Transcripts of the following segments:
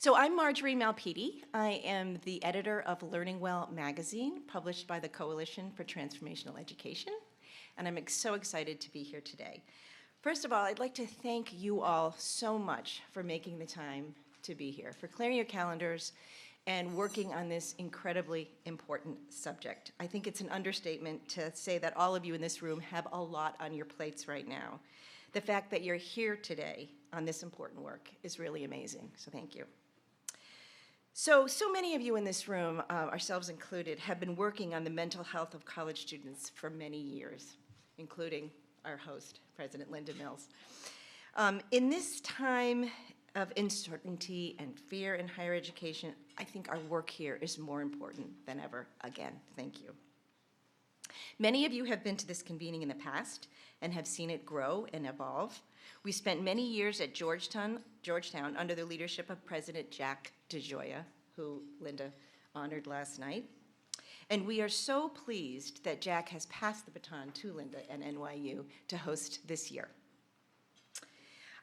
So I'm Marjorie Malpiti. I am the editor of Learning Well magazine, published by the Coalition for Transformational Education, and I'm so excited to be here today. First of all, I'd like to thank you all so much for making the time to be here, for clearing your calendars and working on this incredibly important subject. I think it's an understatement to say that all of you in this room have a lot on your plates right now. The fact that you're here today on this important work is really amazing, so thank you. So many of you in this room, ourselves included, have been working on the mental health of college students for many years, including our host, President Linda Mills. In this time of uncertainty and fear in higher education, I think our work here is more important than ever. Again, thank you. Many of you have been to this convening in the past and have seen it grow and evolve. We spent many years at Georgetown under the leadership of President Jack DeGioia, who Linda honored last night. And we are so pleased that Jack has passed the baton to Linda and NYU to host this year.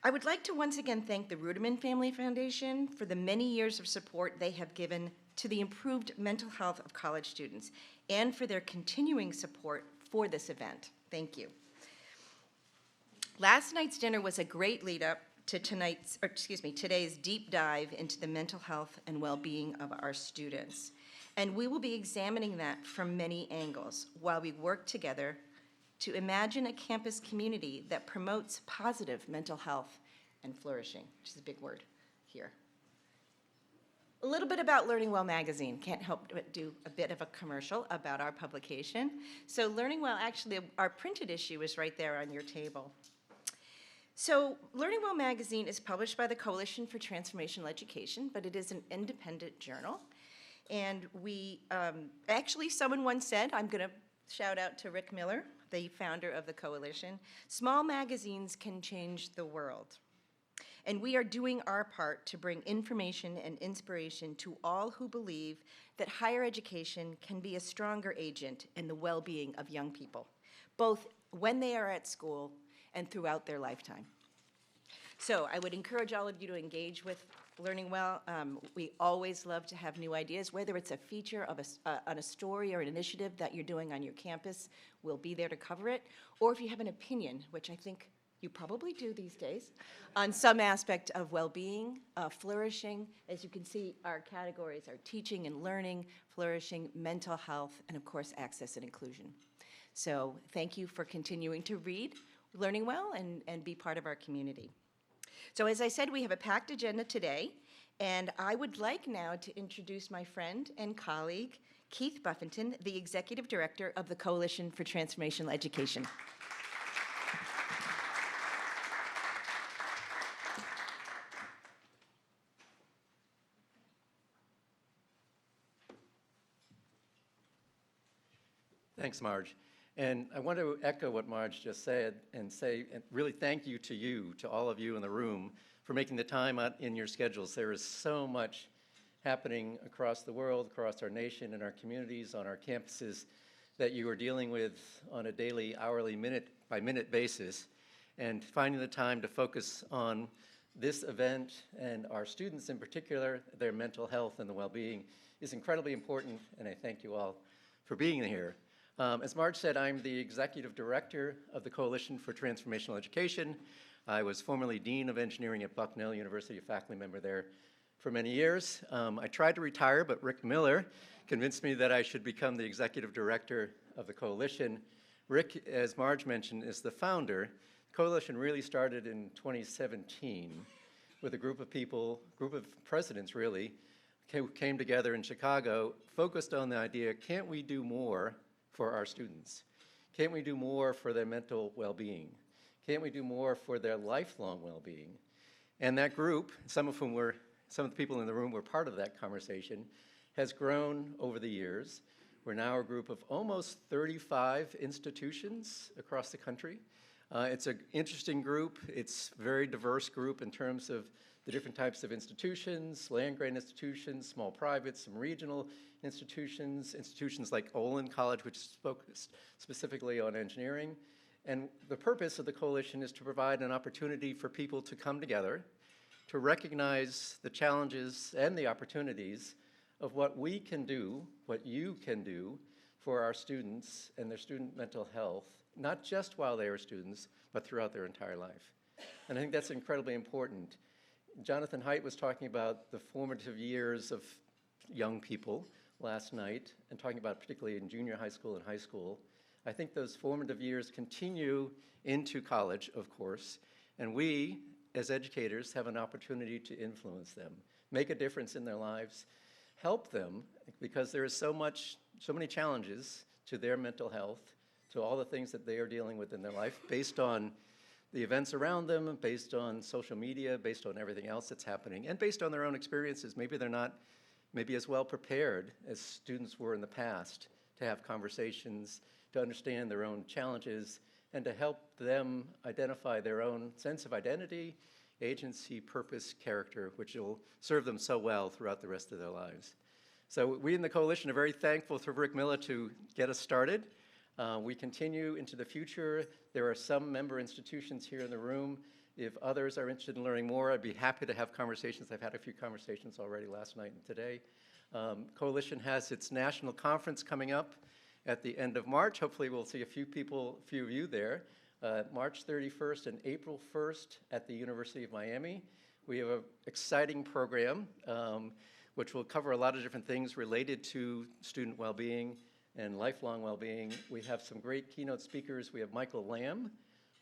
I would like to once again thank the Ruderman Family Foundation for the many years of support they have given to the improved mental health of college students and for their continuing support for this event. Thank you. Last night's dinner was a great lead up to today's deep dive into the mental health and well-being of our students. And we will be examining that from many angles while we work together to imagine a campus community that promotes positive mental health and flourishing, which is a big word here. A little bit about Learning Well magazine. Can't help but do a bit of a commercial about our publication. So Learning Well, actually, our printed issue is right there on your table. So Learning Well magazine is published by the Coalition for Transformational Education, but it is an independent journal. And we, actually someone once said, I'm gonna shout out to Rick Miller, the founder of the Coalition, small magazines can change the world. And we are doing our part to bring information and inspiration to all who believe that higher education can be a stronger agent in the well-being of young people, both when they are at school and throughout their lifetime. So I would encourage all of you to engage with Learning Well. We always love to have new ideas, whether it's a feature of on a story or an initiative that you're doing on your campus, we'll be there to cover it. Or if you have an opinion, which I think you probably do these days, on some aspect of well-being, flourishing. As you can see, our categories are teaching and learning, flourishing, mental health, and of course, access and inclusion. So thank you for continuing to read Learning Well and be part of our community. So as I said, we have a packed agenda today, and I would like now to introduce my friend and colleague, Keith Buffington, the Executive Director of the Coalition for Transformational Education. Thanks, Marge. And I want to echo what Marge just said and say, and really thank you, to all of you in the room, for making the time out in your schedules. There is so much happening across the world, across our nation, in our communities, on our campuses, that you are dealing with on a daily, hourly, minute-by-minute basis. And finding the time to focus on this event and our students in particular, their mental health and the well-being is incredibly important, and I thank you all for being here. As Marge said, I'm the Executive Director of the Coalition for Transformational Education. I was formerly Dean of Engineering at Bucknell University, a faculty member there for many years. I tried to retire, but Rick Miller convinced me that I should become the Executive Director of the Coalition. Rick, as Marge mentioned, is the founder. The Coalition really started in 2017 with a group of people, group of presidents really, came together in Chicago, focused on the idea, can't we do more for our students? Can't we do more for their mental well-being? Can't we do more for their lifelong well-being? And that group, some of the people in the room were part of that conversation, has grown over the years. We're now a group of almost 35 institutions across the country. It's an interesting group. It's a very diverse group in terms of the different types of institutions, land-grant institutions, small privates, some regional institutions like Olin College, which is focused specifically on engineering. And the purpose of the coalition is to provide an opportunity for people to come together, to recognize the challenges and the opportunities of what we can do, what you can do for our students and their student mental health, not just while they are students, but throughout their entire life. And I think that's incredibly important. Jonathan Haidt was talking about the formative years of young people last night, and talking about particularly in junior high school and high school. I think those formative years continue into college, of course, and we, as educators, have an opportunity to influence them, make a difference in their lives, help them, because there is so many challenges to their mental health, to all the things that they are dealing with in their life, based on the events around them, based on social media, based on everything else that's happening, and based on their own experiences. Maybe they're not maybe as well prepared as students were in the past to have conversations, to understand their own challenges, and to help them identify their own sense of identity, agency, purpose, character, which will serve them so well throughout the rest of their lives. So we in the coalition are very thankful for Rick Miller to get us started. We continue into the future. There are some member institutions here in the room. If others are interested in learning more, I'd be happy to have conversations. I've had a few conversations already last night and today. Coalition has its national conference coming up at the end of March. Hopefully we'll see a few of you there. March 31st and April 1st at the University of Miami. We have an exciting program which will cover a lot of different things related to student well-being and lifelong well-being. We have some great keynote speakers. We have Michael Lamb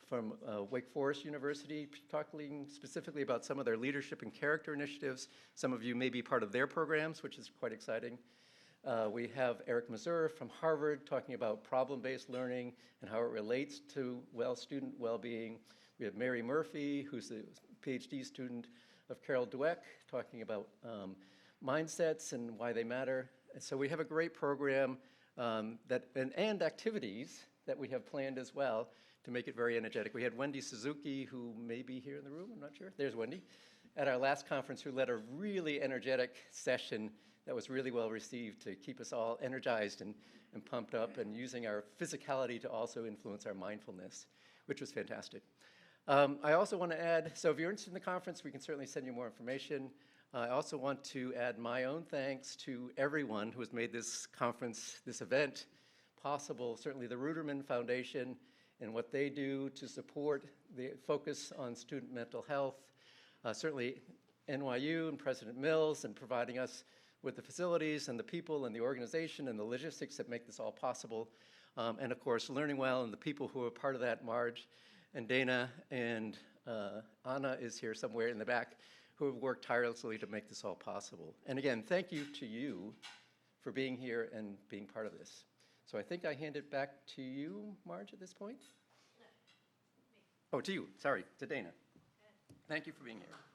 from Wake Forest University, talking specifically about some of their leadership and character initiatives. Some of you may be part of their programs, which is quite exciting. We have Eric Mazur from Harvard talking about problem-based learning and how it relates to student well-being. We have Mary Murphy, who's a PhD student of Carol Dweck, talking about mindsets and why they matter. And so we have a great program and activities that we have planned as well to make it very energetic. We had Wendy Suzuki, who may be here in the room, I'm not sure. There's Wendy, at our last conference, who led a really energetic session that was really well received to keep us all energized and pumped up, and using our physicality to also influence our mindfulness, which was fantastic. I also want to add, so if you're interested in the conference, we can certainly send you more information. I also want to add my own thanks to everyone who has made this conference, this event, possible. Certainly the Ruderman Foundation and what they do to support the focus on student mental health. Certainly NYU and President Mills, and providing us with the facilities and the people and the organization and the logistics that make this all possible. And of course, Learning Well and the people who are part of that, Marge and Dana and Anna is here somewhere in the back, who have worked tirelessly to make this all possible. And again, thank you to you for being here and being part of this. So I think I hand it back to you, Marge, at this point? No, me. Oh, to you, sorry, to Dana. Thank you for being here.